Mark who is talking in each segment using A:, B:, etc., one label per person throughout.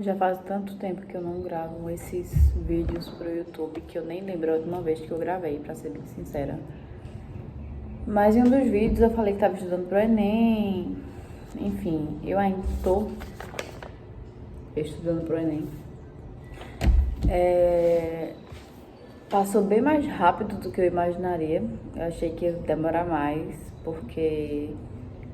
A: Já faz tanto tempo que eu não gravo esses vídeos pro YouTube que eu nem lembro a última vez que eu gravei, pra ser bem sincera. Mas em um dos vídeos eu falei que tava estudando pro Enem. Enfim, eu ainda tô estudando pro Enem. Passou bem mais rápido do que eu imaginaria. Eu achei que ia demorar mais, porque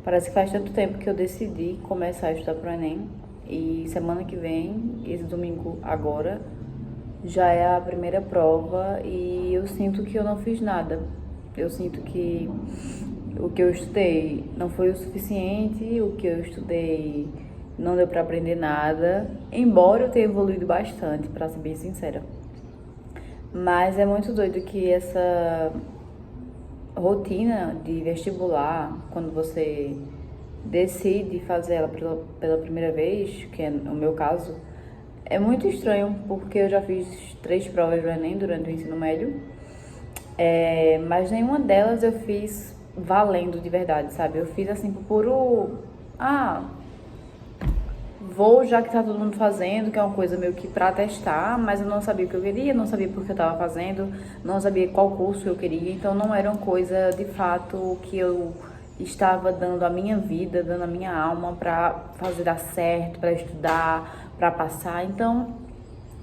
A: parece que faz tanto tempo que eu decidi começar a estudar pro Enem. E semana que vem, esse domingo agora, já é a primeira prova e eu sinto que eu não fiz nada. Eu sinto que o que eu estudei não foi o suficiente, o que eu estudei não deu pra aprender nada, embora eu tenha evoluído bastante, pra ser bem sincera. Mas é muito doido que essa rotina de vestibular, quando você decide fazer ela pela primeira vez, que é o meu caso, é muito estranho, porque eu já fiz 3 provas do Enem durante o ensino médio, mas nenhuma delas eu fiz valendo de verdade, sabe? Eu fiz assim por puro. Ah, vou já que tá todo mundo fazendo, que é uma coisa meio que pra testar, mas eu não sabia o que eu queria, não sabia por que eu tava fazendo, não sabia qual curso eu queria, então não era uma coisa de fato que eu estava dando a minha vida, dando a minha alma pra fazer dar certo, pra estudar, pra passar. Então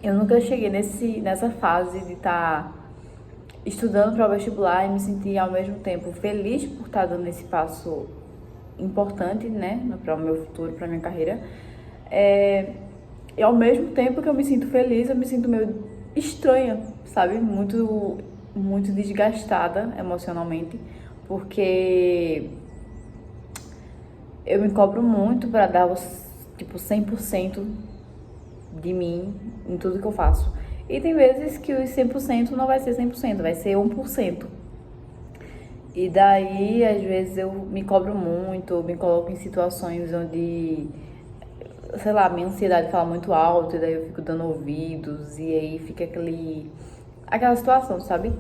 A: eu nunca cheguei nessa fase de estar estudando para o vestibular e me sentir ao mesmo tempo feliz por estar dando esse passo importante, né, para o meu futuro, para minha carreira. E ao mesmo tempo que eu me sinto feliz, eu me sinto meio estranha, sabe? Muito desgastada emocionalmente, porque eu me cobro muito para dar os, tipo, 100% de mim em tudo que eu faço. E tem vezes que os 100% não vai ser 100%, vai ser 1%. E daí, às vezes, eu me cobro muito, me coloco em situações onde, sei lá, minha ansiedade fala muito alto, e daí eu fico dando ouvidos, e aí fica aquela situação, sabe?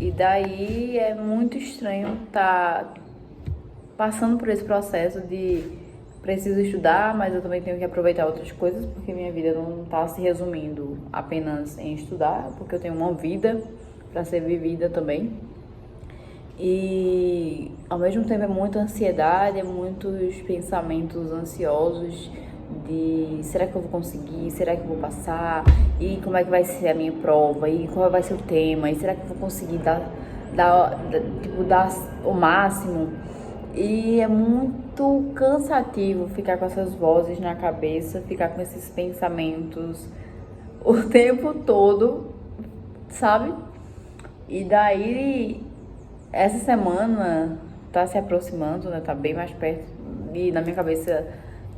A: E daí é muito estranho estar passando por esse processo de preciso estudar, mas eu também tenho que aproveitar outras coisas, porque minha vida não está se resumindo apenas em estudar, porque eu tenho uma vida para ser vivida também. E ao mesmo tempo é muita ansiedade, é muitos pensamentos ansiosos de será que eu vou conseguir, será que eu vou passar, e como é que vai ser a minha prova, e qual vai ser o tema, e será que eu vou conseguir dar o máximo. E é muito cansativo ficar com essas vozes na cabeça, ficar com esses pensamentos o tempo todo, sabe? E daí, essa semana tá se aproximando, né? Tá bem mais perto. E na minha cabeça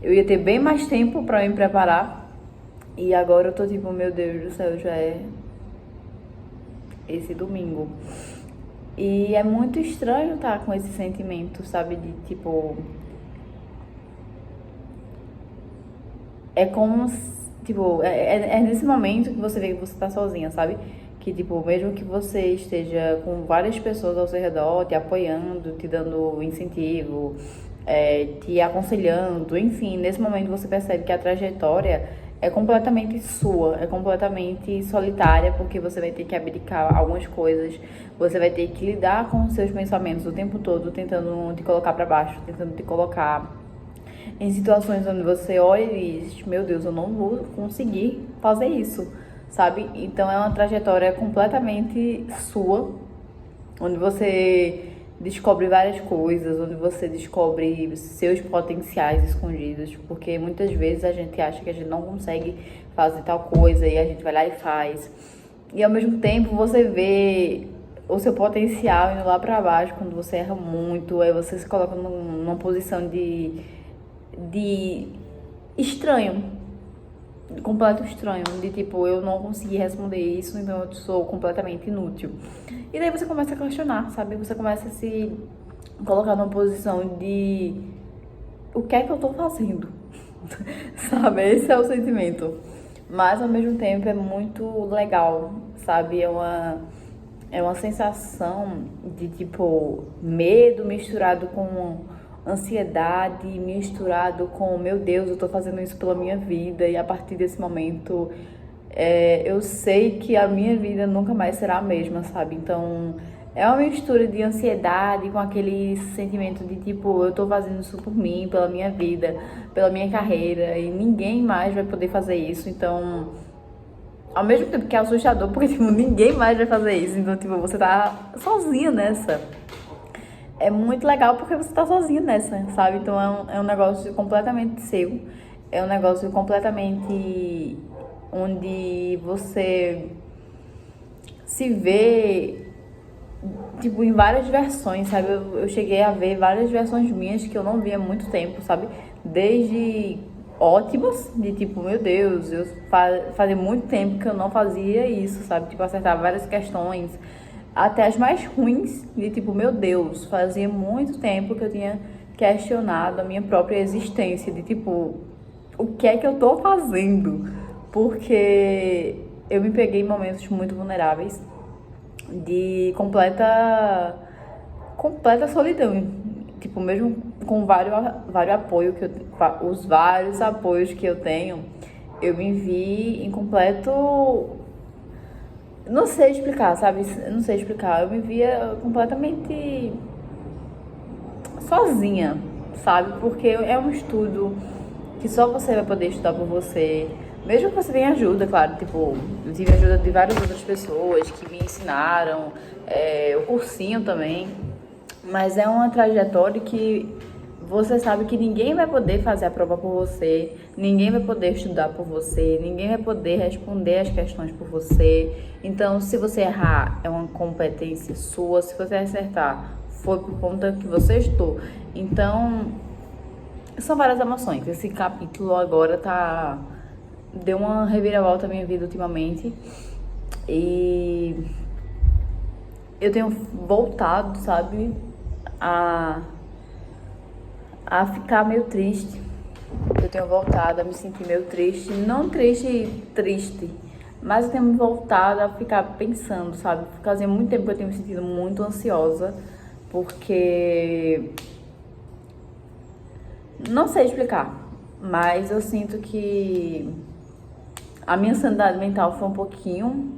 A: eu ia ter bem mais tempo pra me preparar. E agora eu tô tipo, meu Deus do céu, já é esse domingo. E é muito estranho estar com esse sentimento, sabe? De tipo. É como. Tipo, é nesse momento que você vê que você tá sozinha, sabe? Que, tipo, mesmo que você esteja com várias pessoas ao seu redor, te apoiando, te dando incentivo, te aconselhando, enfim, nesse momento você percebe que a trajetória é completamente sua, é completamente solitária, porque você vai ter que abdicar algumas coisas, você vai ter que lidar com os seus pensamentos o tempo todo, tentando te colocar para baixo, tentando te colocar em situações onde você olha e diz, meu Deus, eu não vou conseguir fazer isso, sabe? Então é uma trajetória completamente sua, onde você descobre várias coisas, onde você descobre seus potenciais escondidos, porque muitas vezes a gente acha que a gente não consegue fazer tal coisa e a gente vai lá e faz. E ao mesmo tempo você vê o seu potencial indo lá pra baixo quando você erra muito, aí você se coloca numa posição de estranho, completo estranho, de tipo, eu não consegui responder isso, então eu sou completamente inútil. E daí você começa a questionar, sabe? Você começa a se colocar numa posição de o que é que eu tô fazendo? Sabe? Esse é o sentimento. Mas ao mesmo tempo é muito legal, sabe? É uma sensação de tipo medo misturado com ansiedade misturado com, meu Deus, eu tô fazendo isso pela minha vida, e a partir desse momento eu sei que a minha vida nunca mais será a mesma, sabe? Então é uma mistura de ansiedade com aquele sentimento de tipo, eu tô fazendo isso por mim, pela minha vida, pela minha carreira, e ninguém mais vai poder fazer isso. Então, ao mesmo tempo que é assustador, porque tipo, ninguém mais vai fazer isso, então tipo, você tá sozinha nessa. É muito legal porque você tá sozinho nessa, sabe? Então é um negócio completamente seu. É um negócio completamente onde você se vê, tipo, em várias versões, sabe? Eu cheguei a ver várias versões minhas que eu não via há muito tempo, sabe? Desde ótimas, de tipo, meu Deus, fazia muito tempo que eu não fazia isso, sabe? Tipo, acertar várias questões, até as mais ruins, de tipo, meu Deus, fazia muito tempo que eu tinha questionado a minha própria existência, de tipo, o que é que eu tô fazendo? Porque eu me peguei em momentos muito vulneráveis, de completa solidão. Tipo, mesmo com vários apoio que os vários apoios que eu tenho, eu me vi em completo, não sei explicar, sabe? Não sei explicar. Eu me via completamente sozinha, sabe? Porque é um estudo que só você vai poder estudar por você. Mesmo que você tenha ajuda, claro, tipo, eu tive ajuda de várias outras pessoas que me ensinaram, o cursinho também. Mas é uma trajetória que você sabe que ninguém vai poder fazer a prova por você, ninguém vai poder estudar por você, ninguém vai poder responder as questões por você. Então, se você errar, é uma competência sua. Se você acertar, foi por conta que você estudou. Então, são várias emoções. Esse capítulo agora deu uma reviravolta na minha vida ultimamente. E eu tenho voltado, sabe, a ficar meio triste. Eu tenho voltado a me sentir meio triste. Não triste, triste. Mas eu tenho voltado a ficar pensando, sabe? Fazia muito tempo que eu tenho me sentido muito ansiosa. Porque não sei explicar, mas eu sinto que a minha sanidade mental foi um pouquinho,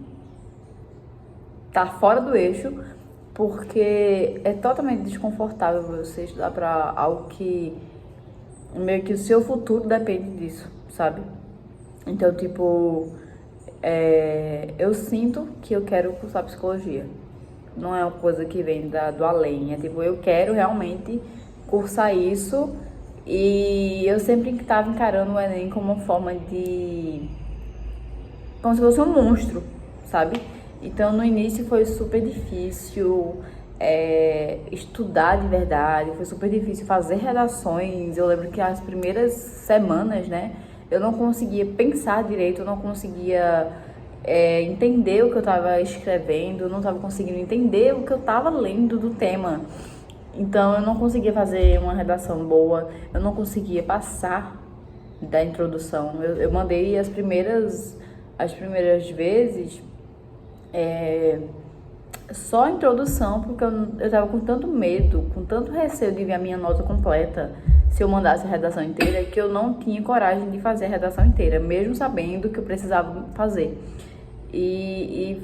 A: tá fora do eixo, porque é totalmente desconfortável você estudar pra algo que meio que o seu futuro depende disso, sabe? Então, tipo, eu sinto que eu quero cursar psicologia. Não é uma coisa que vem do além, é tipo, eu quero realmente cursar isso. E eu sempre estava encarando o Enem como uma forma de, como se fosse um monstro, sabe? Então no início foi super difícil estudar de verdade, foi super difícil fazer redações. Eu lembro que as primeiras semanas, né, eu não conseguia pensar direito, eu não conseguia entender o que eu estava escrevendo, eu não estava conseguindo entender o que eu estava lendo do tema. Então eu não conseguia fazer uma redação boa, eu não conseguia passar da introdução. Eu mandei as primeiras vezes só a introdução, porque eu tava com tanto medo, com tanto receio de ver a minha nota completa se eu mandasse a redação inteira, que eu não tinha coragem de fazer a redação inteira, mesmo sabendo que eu precisava fazer. E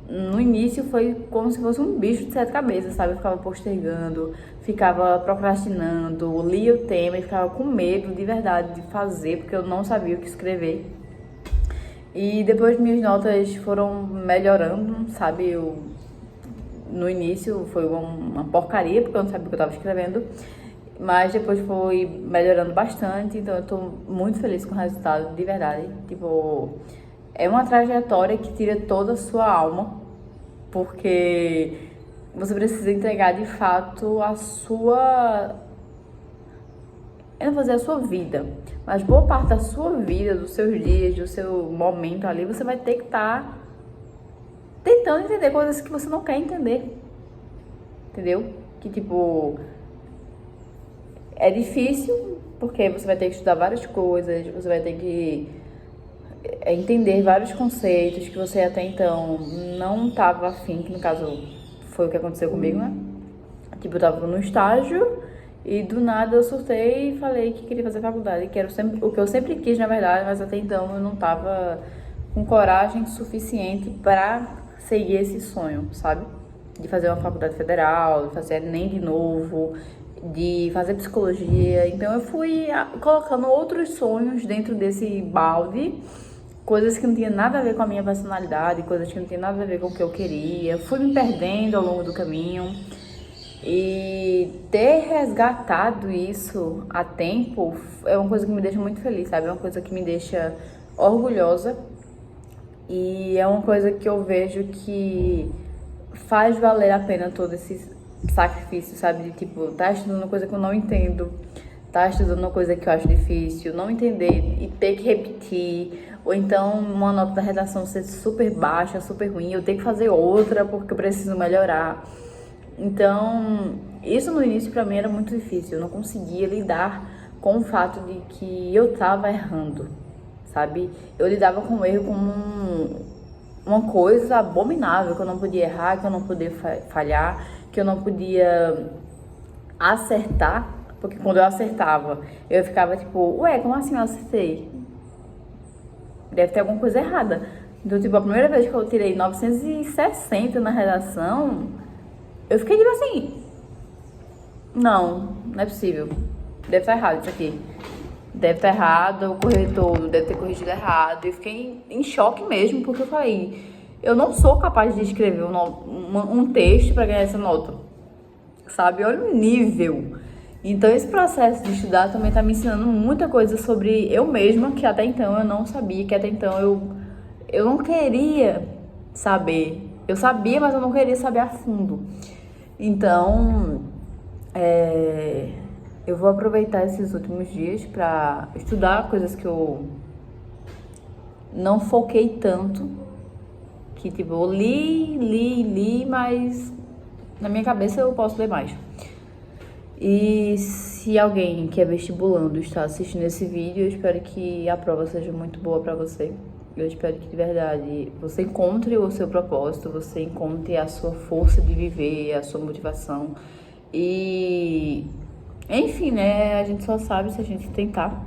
A: no início foi como se fosse um bicho de sete cabeças, sabe? Eu ficava postergando, ficava procrastinando, lia o tema e ficava com medo de verdade de fazer, porque eu não sabia o que escrever. E depois minhas notas foram melhorando, sabe? No início foi uma porcaria, porque eu não sabia o que eu estava escrevendo, mas depois foi melhorando bastante, então eu tô muito feliz com o resultado, de verdade. Tipo, é uma trajetória que tira toda a sua alma, porque você precisa entregar de fato a sua, eu não vou dizer a sua vida, mas boa parte da sua vida, dos seus dias, do seu momento ali, você vai ter que estar tentando entender coisas que você não quer entender, entendeu? Que tipo, é difícil, porque você vai ter que estudar várias coisas, você vai ter que entender vários conceitos que você até então não estava afim, que no caso foi o que aconteceu comigo, né? Tipo, eu tava no estágio E do nada eu surtei e falei que queria fazer faculdade, que era o que eu sempre quis, na verdade, mas até então eu não tava com coragem suficiente pra seguir esse sonho, sabe? De fazer uma faculdade federal, de fazer ENEM de novo, de fazer psicologia. Então eu fui colocando outros sonhos dentro desse balde, coisas que não tinham nada a ver com a minha personalidade, coisas que não tinham nada a ver com o que eu queria. Fui me perdendo ao longo do caminho. E ter resgatado isso a tempo é uma coisa que me deixa muito feliz, sabe? É uma coisa que me deixa orgulhosa e é uma coisa que eu vejo que faz valer a pena todo esse sacrifício, sabe? De tipo, tá estudando uma coisa que eu não entendo, tá estudando uma coisa que eu acho difícil, não entender e ter que repetir, ou então uma nota da redação ser super baixa, super ruim, eu ter que fazer outra porque eu preciso melhorar. Então, isso no início pra mim era muito difícil, eu não conseguia lidar com o fato de que eu tava errando, sabe? Eu lidava com o erro como uma coisa abominável, que eu não podia errar, que eu não podia falhar, que eu não podia acertar, porque quando eu acertava, eu ficava tipo, ué, como assim eu acertei? Deve ter alguma coisa errada. Então, tipo, a primeira vez que eu tirei 960 na redação, eu fiquei tipo assim, não é possível. Deve estar errado isso aqui. Deve estar errado, o corretor deve ter corrigido errado. Eu fiquei em choque mesmo, porque eu falei, eu não sou capaz de escrever um texto para ganhar essa nota, sabe? Olha o nível. Então esse processo de estudar também está me ensinando muita coisa sobre eu mesma, que até então eu não sabia, que até então eu não queria saber. Eu sabia, mas eu não queria saber a fundo. Então, eu vou aproveitar esses últimos dias para estudar coisas que eu não foquei tanto, que tipo, eu li, mas na minha cabeça eu posso ler mais. E se alguém que é vestibulando está assistindo esse vídeo, eu espero que a prova seja muito boa para você. Eu espero que de verdade você encontre o seu propósito, você encontre a sua força de viver, a sua motivação. E enfim, né? A gente só sabe se a gente tentar.